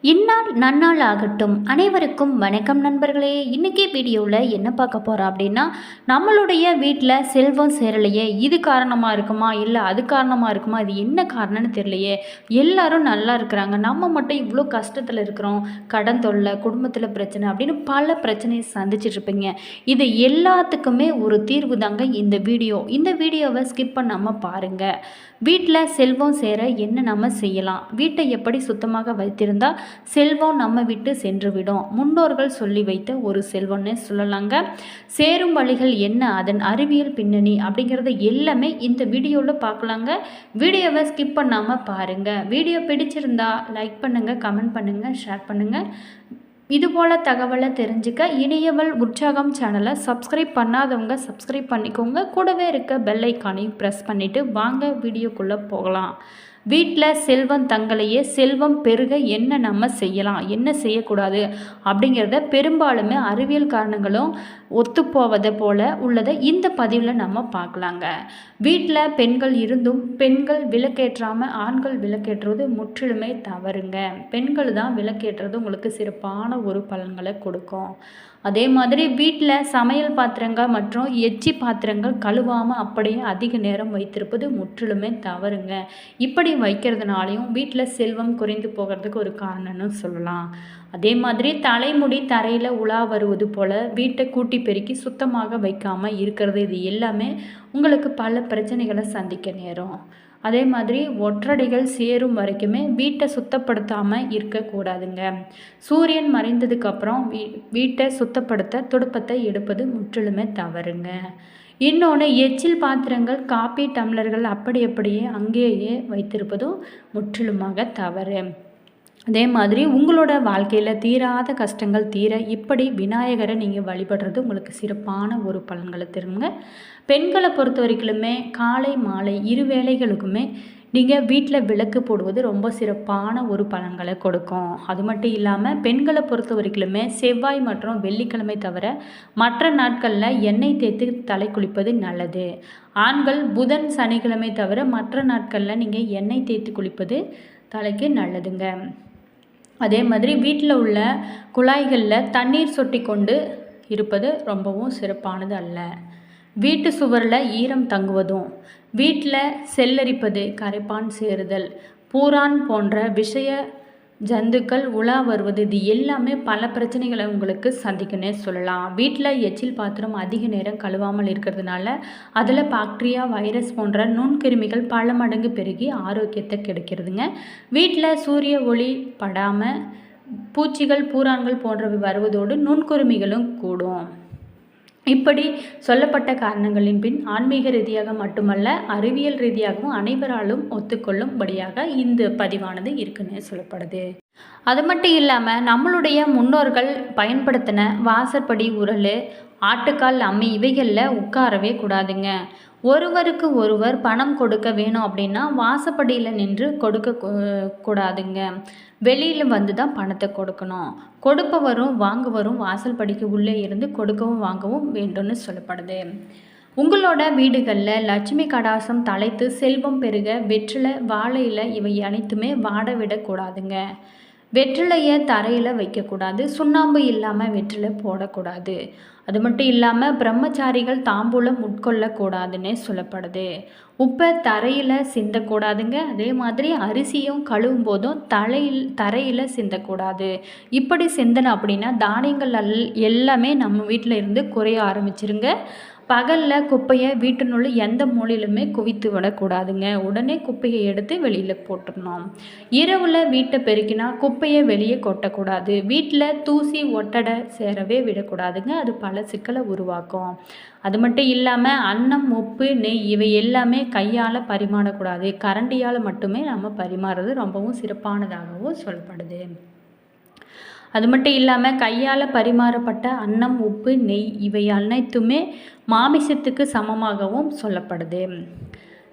இந்நாள் நன்னாள் ஆகட்டும். அனைவருக்கும் வணக்கம் நண்பர்களே. இன்றைக்கி வீடியோவில் என்ன பார்க்க போகிறோம் அப்படின்னா, நம்மளுடைய வீட்டில் செல்வம் சேரலையே, இது காரணமாக இருக்குமா இல்லை அது காரணமாக இருக்குமா, இது என்ன காரணம்னு தெரியலையே, எல்லாரும் நல்லா இருக்கிறாங்க, நம்ம மட்டும் இவ்வளோ கஷ்டத்தில் இருக்கிறோம், கடன் தொல்லை, குடும்பத்தில் பிரச்சனை அப்படின்னு பல பிரச்சனையை சந்திச்சிட்ருப்பீங்க. இது எல்லாத்துக்குமே ஒரு தீர்வு தாங்க இந்த வீடியோ. இந்த வீடியோவை ஸ்கிப் பண்ணாமல் பாருங்கள். வீட்டில் செல்வம் சேர என்ன நம்ம செய்யலாம், வீட்டை எப்படி சுத்தமாக வைத்திருந்தால் செல்வம் நம்ம விட்டு சென்றுவிடும், முன்னோர்கள் சொல்லி வைத்த ஒரு செல்வம்னு சொல்லலாங்க. சேரும் வழிகள் என்ன, அதன் அறிவியல் பின்னணி அப்படிங்கிறத எல்லாமே இந்த வீடியோவில் பார்க்கலாங்க. வீடியோவை ஸ்கிப் பண்ணாமல் பாருங்கள். வீடியோ பிடிச்சிருந்தா லைக் பண்ணுங்கள், கமெண்ட் பண்ணுங்கள், ஷேர் பண்ணுங்கள். இதுபோல் தகவலை தெரிஞ்சுக்க இனியவள் உற்சாகம் சேனலை சப்ஸ்கிரைப் பண்ணாதவங்க சப்ஸ்கிரைப் பண்ணிக்கோங்க. கூடவே இருக்க பெல் ஐக்கானையும் ப்ரெஸ் பண்ணிவிட்டு வாங்க வீடியோக்குள்ளே போகலாம். வீட்டில் செல்வம் தங்களையே செல்வம் பெருக என்ன நம்ம செய்யலாம், என்ன செய்யக்கூடாது அப்படிங்கிறத பெரும்பாலுமே அறிவியல் காரணங்களும் ஒத்துப்போவதை போல் உள்ளதை இந்த பதிவில் நம்ம பார்க்கலாங்க. வீட்டில் பெண்கள் இருந்தும் பெண்கள் விளக்கேற்றாமல் ஆண்கள் விளக்கேற்றுவது முற்றிலுமே தவறுங்க. பெண்கள் தான் விளக்கேற்றுறது உங்களுக்கு சிறப்பான ஒரு பலன்களை கொடுக்கும். அதே மாதிரி வீட்டில் சமையல் பாத்திரங்கள் மற்றும் எச்சி பாத்திரங்கள் கழுவாமல் அப்படியே அதிக நேரம் வைத்திருப்பது முற்றிலுமே தவறுங்க. இப்படி வைக்கிறதுனாலையும் வீட்டில் செல்வம் குறைந்து போகிறதுக்கு ஒரு காரணம்னு சொல்லலாம். அதே மாதிரி தலைமுடி தரையில் உலா வருவது போல் வீட்டை கூட்டி பெருக்கி சுத்தமாக வைக்காமல் இருக்கிறது, இது எல்லாமே உங்களுக்கு பல பிரச்சனைகளை சந்திக்க நேரும். அதே மாதிரி ஒற்றடைகள் சேரும் வரைக்குமே வீட்டை சுத்தப்படுத்தாமல் இருக்கக்கூடாதுங்க. சூரியன் மறைந்ததுக்கப்புறம் வீட்டை சுத்தப்படுத்த துடுப்பத்தை எடுப்பது முற்றிலுமே தவறுங்க. இன்னொன்று, எச்சில் பாத்திரங்கள், காப்பி டம்ளர்கள் அப்படியே அங்கேயே வைத்திருப்பதும் முற்றிலுமாக தவறு. அதே மாதிரி உங்களோட வாழ்க்கையில் தீராத கஷ்டங்கள் தீர இப்படி விநாயகரை நீங்கள் வழிபடுறது உங்களுக்கு சிறப்பான ஒரு பலன்களை தருங்க. பெண்களை பொறுத்த வரைக்குமே காலை மாலை இரு வேளைகளுக்குமே நீங்கள் வீட்டில் விளக்கு போடுவது ரொம்ப சிறப்பான ஒரு பலன்களை கொடுக்கும். அது மட்டும் இல்லாமல் பெண்களை பொறுத்த வரைக்குமே செவ்வாய் மற்றும் வெள்ளிக்கிழமை தவிர மற்ற நாட்களில் எண்ணெய் தேய்த்து தலை குளிப்பது நல்லது. ஆண்கள் புதன் சனிக்கிழமை தவிர மற்ற நாட்களில் நீங்கள் எண்ணெய் தேய்த்து குளிப்பது தலைக்கு நல்லதுங்க. அதே மாதிரி வீட்டில் உள்ள குழாய்களில் தண்ணீர் சொட்டி கொண்டு இருப்பது ரொம்பவும் சிறப்பானது அல்ல. வீட்டு சுவரில் ஈரம் தங்குவதும், வீட்டில் செல்லரிப்பது, கரைப்பான் சேருதல், பூரான் போன்ற விஷய ஜந்துக்கள் உலா வருவது, இது எல்லாமே பல பிரச்சனைகளை உங்களுக்கு சந்திக்குன்னே சொல்லலாம். வீட்டில் எச்சில் பாத்திரம் அதிக நேரம் கழுவாமல் இருக்கிறதுனால அதில் பாக்டீரியா, வைரஸ் போன்ற நுண்கிருமிகள் பல மடங்கு பெருகி ஆரோக்கியத்தை கெடுக்கிறதுங்க. வீட்டில் சூரிய ஒளி படாமல் பூச்சிகள், பூரான்கள் போன்றவை வருவதோடு நுண்குருமிகளும் கூடும். இப்படி சொல்லப்பட்ட காரணங்களின் பின் ஆன்மீக ரீதியாக மட்டுமல்ல அறிவியல் ரீதியாகவும் அனைவராலும் ஒத்துக்கொள்ளும்படியாக இந்த பதிவானது இருக்குன்னு சொல்லப்படுது. அது மட்டும் இல்லாமல் நம்மளுடைய முன்னோர்கள் பயன்படுத்தின வாசற்படி உரல், ஆட்டுக்கால் அம்மி இவைகளில் உட்காரவே கூடாதுங்க. ஒருவருக்கு ஒருவர் பணம் கொடுக்க வேணும் அப்படின்னா வாசப்படியில் நின்று கொடுக்க கூடாதுங்க. வெளியில் வந்து தான் பணத்தை கொடுக்கணும். கொடுப்பவரும் வாங்குவரும் வாசல் படிக்கு உள்ளே இருந்து கொடுக்கவும் வாங்கவும் வேண்டும்னு சொல்லப்படுது. உங்களோட வீடுகளில் லட்சுமி கடாசம் தலைத்து செல்வம் பெருக வெற்றிலை, வாழை இலை இவை அனைத்துமே வாட விடக்கூடாதுங்க. வெற்றிலையை தரையில் வைக்கக்கூடாது. சுண்ணாம்பு இல்லாமல் வெற்றிலை போடக்கூடாது. அது மட்டும் இல்லாமல் பிரம்மச்சாரிகள் தாம்பூலம் உட்கொள்ளக்கூடாதுன்னு சொல்லப்படுது. உப்பை தரையில் சிந்தக்கூடாதுங்க. அதே மாதிரி அரிசியும் கழுவும் போதும் தரையில் சிந்தக்கூடாது. இப்படி சிந்தனை அப்படின்னா தானியங்கள் எல்லாமே நம்ம வீட்டில் இருந்து குறைய ஆரம்பிச்சிருங்க. பகலில் குப்பையை வீட்டினுள்ள எந்த மூலையிலுமே குவித்து விடக்கூடாதுங்க. உடனே குப்பையை எடுத்து வெளியில் போட்டுடணும். இரவில் வீட்டை பெருக்கினா குப்பையை வெளியே கொட்டக்கூடாது. வீட்டில் தூசி ஒட்டடை சேரவே விடக்கூடாதுங்க. அது பல சிக்கலை உருவாக்கும். அது மட்டும் இல்லாமல் அன்னம், உப்பு, நெய் இவை எல்லாமே கையால் பரிமாறக்கூடாது. கரண்டியால் மட்டுமே நம்ம பரிமாறுறது ரொம்பவும் சிறப்பானதாகவும் சொல்லப்படுது. அது மட்டும் இல்லாமல் கையால் பரிமாறப்பட்ட அன்னம், உப்பு, நெய் இவை அனைத்துமே மாமிசத்துக்கு சமமாகவும் சொல்லப்படுது.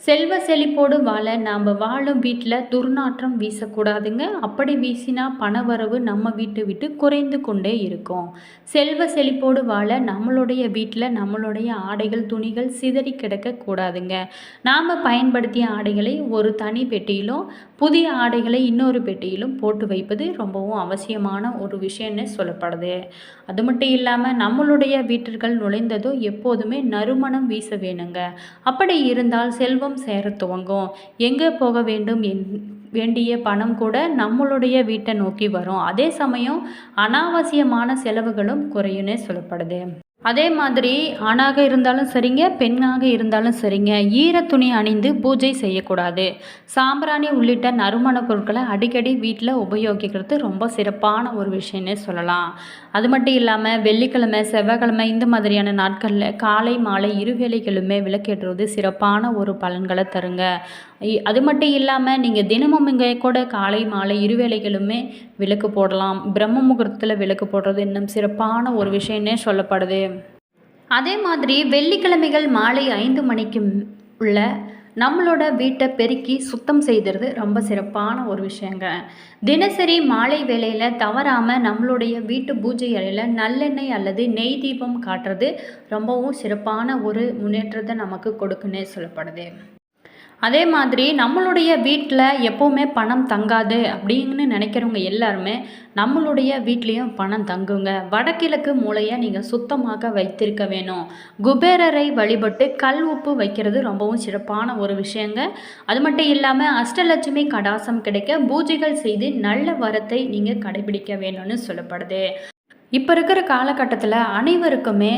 செல்வ செழிப்போடு வாழ நாம் வாழும் வீட்டில் துர்நாற்றம் வீசக்கூடாதுங்க. அப்படி வீசினா பணவரவு நம்ம வீட்டை விட்டு குறைந்து கொண்டே இருக்கும். செல்வ செழிப்போடு வாழ நம்மளுடைய வீட்டில் நம்மளுடைய ஆடைகள் துணிகள் சிதறி கிடக்கக்கூடாதுங்க. நாம் பயன்படுத்திய ஆடைகளை ஒரு தனி பெட்டியிலும் புதிய ஆடைகளை இன்னொரு பெட்டியிலும் போட்டு வைப்பது ரொம்பவும் அவசியமான ஒரு விஷயம்னு சொல்லப்படுது. அது மட்டும் இல்லாமல் நம்மளுடைய வீட்டிற்குள் நுழைந்ததும் எப்போதுமே நறுமணம் வீச வேணுங்க. அப்படி இருந்தால் செல்வம் சேர துவங்கும். எங்கே போக வேண்டும் வேண்டிய பணம் கூட நம்மளுடைய வீட்டை நோக்கி வரும். அதே சமயம் அனாவசியமான செலவுகளும் குறையும்னே சொல்லப்படுது. அதே மாதிரி ஆணாக இருந்தாலும் சரிங்க, பெண்ணாக இருந்தாலும் சரிங்க, ஈர துணி அணிந்து பூஜை செய்யக்கூடாது. சாம்பிராணி உள்ளிட்ட நறுமண பொருட்களை அடிக்கடி வீட்டில் உபயோகிக்கிறது ரொம்ப சிறப்பான ஒரு விஷயம்னே சொல்லலாம். அது மட்டும் இல்லாமல் வெள்ளிக்கிழமை செவ்வாய்க்கிழமை இந்த மாதிரியான நாட்களில் காலை மாலை இருவேளைகளுமே விளக்கேற்றுவது சிறப்பான ஒரு பலன்களை தருங்க. அது மட்டும் இல்லாமல் நீங்கள் தினமும் இங்கே கூட காலை மாலை இருவேளைகளுமே விளக்கு போடலாம். பிரம்ம முகூர்த்தத்தில் விளக்கு போடுறது இன்னும் சிறப்பான ஒரு விஷயம்னே சொல்லப்படுது. அதே மாதிரி வெள்ளிக்கிழமைகள் மாலை 5 மணிக்கு உள்ள நம்மளோட வீட்டை பெருக்கி சுத்தம் செய்கிறது ரொம்ப சிறப்பான ஒரு விஷயங்க. தினசரி மாலை வேளையில் தவறாமல் நம்மளுடைய வீட்டு பூஜை அறையில் நல்லெண்ணெய் அல்லது நெய் தீபம் காட்டுறது ரொம்பவும் சிறப்பான ஒரு முன்னேற்றத்தை நமக்கு கொடுக்குன்னே சொல்லப்படுது. அதே மாதிரி நம்மளுடைய வீட்டில் எப்போவுமே பணம் தங்காது அப்படின்னு நினைக்கிறவங்க எல்லாருமே நம்மளுடைய வீட்லேயும் பணம் தங்குங்க. வடகிழக்கு மூலையை நீங்கள் சுத்தமாக வைத்திருக்க வேணும். குபேரரை வழிபட்டு கல் உப்பு வைக்கிறது ரொம்பவும் சிறப்பான ஒரு விஷயங்க. அது மட்டும் இல்லாமல் அஷ்டலட்சுமி கடாசம் கிடைக்க பூஜைகள் செய்து நல்ல வரத்தை நீங்கள் கடைபிடிக்க வேணும்னு சொல்லப்படுது. இப்போ இருக்கிற காலகட்டத்தில் அனைவருக்குமே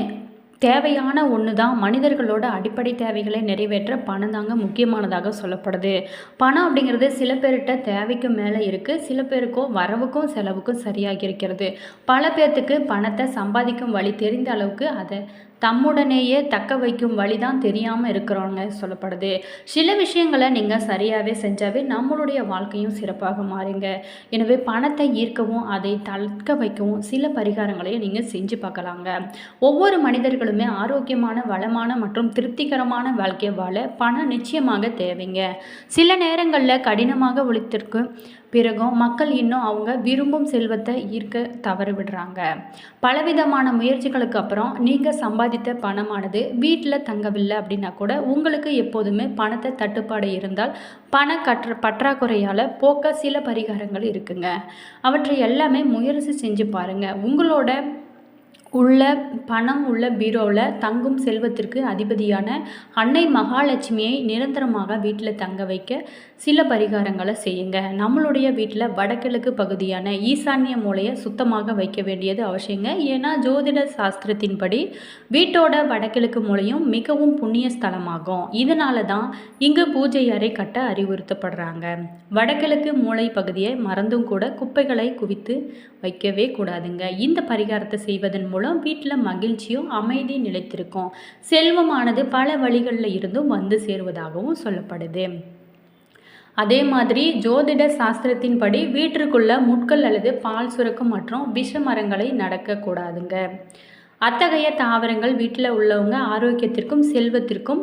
தேவையான ஒன்று தான். மனிதர்களோட அடிப்படை தேவைகளை நிறைவேற்ற பணம் தாங்க முக்கியமானதாக சொல்லப்படுது. பணம் அப்படிங்கிறது சில பேர்கிட்ட தேவைக்கு மேலே இருக்குது, சில பேருக்கும் வரவுக்கும் செலவுக்கும் சரியாகி இருக்கிறது. பல பேர்த்துக்கு பணத்தை சம்பாதிக்கும் வழி தெரிந்த அளவுக்கு அதை தம்முடனேயே தக்க வைக்கும் வழி தான் தெரியாமல் இருக்கிறவங்க சொல்லப்படுது. சில விஷயங்களை நீங்கள் சரியாகவே செஞ்சாவே நம்மளுடைய வாழ்க்கையும் சிறப்பாக மாறுங்க. எனவே பணத்தை ஈர்க்கவும் அதை தக்க வைக்கவும் சில பரிகாரங்களையும் நீங்கள் செஞ்சு பார்க்கலாங்க. ஒவ்வொரு மனிதர்களுமே ஆரோக்கியமான வளமான மற்றும் திருப்திகரமான வாழ்க்கையை வாழ பணம் நிச்சயமாக தேவைங்க. சில நேரங்களில் கடினமாக உழைத்திருக்கும் பிறகும் மக்கள் இன்னும் அவங்க விரும்பும் செல்வத்தை ஈர்க்க தவறு விடுறாங்க. பலவிதமான முயற்சிகளுக்கு அப்புறம் நீங்கள் சம்பாதித்த பணமானது வீட்டில் தங்கவில்லை அப்படின்னா கூட உங்களுக்கு எப்போதுமே பணத்தை தட்டுப்பாடு இருந்தால் பற்றாக்குறையால் போக்க சில பரிகாரங்கள் இருக்குங்க. அவற்றை எல்லாமே முயற்சி செஞ்சு பாருங்கள். உங்களோட பணம் உள்ள பீரோவில் தங்கும் செல்வத்திற்கு அதிபதியான அன்னை மகாலட்சுமியை நிரந்தரமாக வீட்டில் தங்க வைக்க சில பரிகாரங்களை செய்யுங்க. நம்மளுடைய வீட்டில் வடகிழக்கு பகுதியான ஈசான்ய மூலையை சுத்தமாக வைக்க வேண்டியது அவசியங்க. ஏன்னா ஜோதிட சாஸ்திரத்தின்படி வீட்டோட வடகிழக்கு மூலையும் மிகவும் புண்ணிய ஸ்தலமாகும். இதனால தான் இங்கு பூஜை அறை கட்ட அறிவுறுத்தப்படுறாங்க. வடகிழக்கு மூலை பகுதியை மறந்தும் கூட குப்பைகளை குவித்து வைக்கவே கூடாதுங்க. இந்த பரிகாரத்தை செய்வதன் மூலம் வீட்டில் மகிழ்ச்சியும் அமைதி நிலைத்திருக்கும். செல்வமானது பல வழிகளில் இருந்தும் வந்து சேருவதாகவும் சொல்லப்படுது. அதே மாதிரி ஜோதிட சாஸ்திரத்தின்படி வீட்டிற்குள்ள முட்கள் அல்லது பால் சுரக்கும் மற்றும் விஷ மரங்களை நடக்கக்கூடாதுங்க. அத்தகைய தாவரங்கள் வீட்டில் உள்ளவங்க ஆரோக்கியத்திற்கும் செல்வத்திற்கும்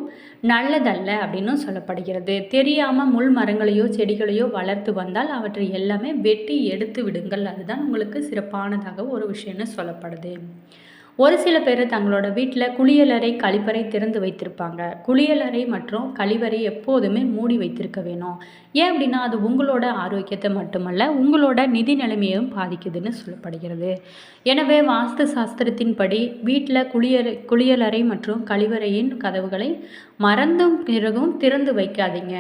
நல்லதல்ல அப்படின்னு சொல்லப்படுகிறது. தெரியாமல் முள் மரங்களையோ செடிகளையோ வளர்த்து வந்தால் அவற்றை எல்லாமே வெட்டி எடுத்து விடுங்கள். அதுதான் உங்களுக்கு சிறப்பானதாக ஒரு விஷயம்னு சொல்லப்படுது. ஒரு சில பேர் தங்களோட வீட்டில் குளியலறை கழிப்பறை திறந்து வைத்திருப்பாங்க. குளியலறை மற்றும் கழிவறை எப்போதுமே மூடி வைத்திருக்க வேணும். ஏன் அப்படின்னா அது உங்களோட ஆரோக்கியத்தை மட்டுமல்ல உங்களோட நிதி நிலைமையும் பாதிக்குதுன்னு சொல்லப்படுகிறது. எனவே வாஸ்து சாஸ்திரத்தின்படி வீட்டில் குளியலறை மற்றும் கழிவறையின் கதவுகளை மறந்தும் பிறகும் திறந்து வைக்காதீங்க.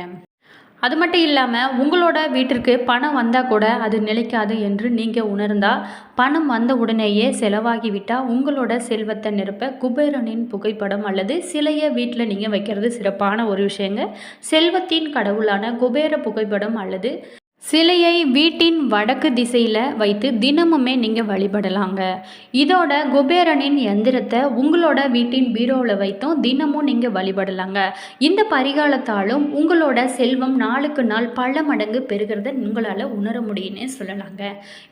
அது மட்டும் இல்லாமல் உங்களோட வீட்டிற்கு பணம் வந்தால் கூட அது நிலைக்காது என்று நீங்கள் உணர்ந்தால் பணம் வந்த உடனேயே செலவாகிவிட்டால் உங்களோட செல்வத்தை நிரப்ப குபேரனின் புகைப்படம் அல்லது சிலையை வீட்டில் நீங்கள் வைக்கிறது சிறப்பான ஒரு விஷயங்க. செல்வத்தின் கடவுளான குபேர புகைப்படம் அல்லது சிலையை வீட்டின் வடக்கு திசையில் வைத்து தினமுமே நீங்கள் வழிபடலாங்க. இதோட குபேரனின் எந்திரத்தை உங்களோட வீட்டின் பீரோவில் வைத்தும் தினமும் நீங்கள் வழிபடலாங்க. இந்த பரிகாரத்தாலும் உங்களோட செல்வம் நாளுக்கு நாள் பல மடங்கு பெருகிறத உங்களால் உணர முடியும்னே சொல்லலாங்க.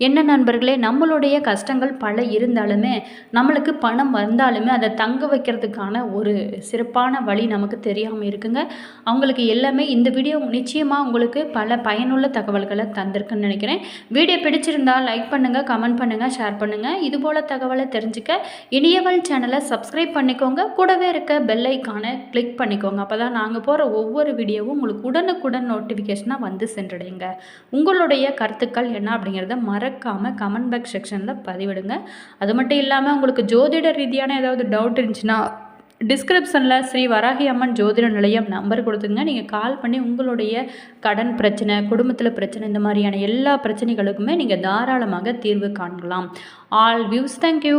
என்ன நண்பர்களே, நம்மளுடைய கஷ்டங்கள் பல இருந்தாலுமே நம்மளுக்கு பணம் வந்தாலுமே அதை தங்க வைக்கிறதுக்கான ஒரு சிறப்பான வழி நமக்கு தெரியாமல் இருக்குங்க. அவங்களுக்கு எல்லாமே இந்த வீடியோ நிச்சயமாக உங்களுக்கு பல பயனுள்ள தகவல்களை தந்திருக்குன்னு நினைக்கிறேன். வீடியோ பிடிச்சிருந்தால் லைக் பண்ணுங்கள், கமெண்ட் பண்ணுங்கள், ஷேர் பண்ணுங்கள். இதுபோல் தகவலை தெரிஞ்சுக்க இனியவள் சேனலை சப்ஸ்கிரைப் பண்ணிக்கோங்க. கூடவே இருக்க பெல் ஐக்கானை கிளிக் பண்ணிக்கோங்க. அப்போ தான் நாங்கள் போகிற ஒவ்வொரு வீடியோவும் உங்களுக்கு உடனுக்குடன் நோட்டிஃபிகேஷனாக வந்து சென்றடைங்க. உங்களுடைய கருத்துக்கள் என்ன அப்படிங்கிறத மறக்காமல் கமெண்ட் பாக்ஸ் செக்ஷனில் பதிவிடுங்க. அது மட்டும் இல்லாமல் உங்களுக்கு ஜோதிட ரீதியான ஏதாவது டவுட் இருந்துச்சுன்னா டிஸ்கிரிப்ஷனில் ஸ்ரீ வராகி அம்மன் ஜோதிட நிலையம் நம்பர் கொடுத்துங்க. நீங்கள் கால் பண்ணி உங்களுடைய கடன் பிரச்சனை, குடும்பத்தில் பிரச்சனை, இந்த மாதிரியான எல்லா பிரச்சனைகளுக்குமே நீங்கள் தாராளமாக தீர்வு காணலாம். All views, thank you.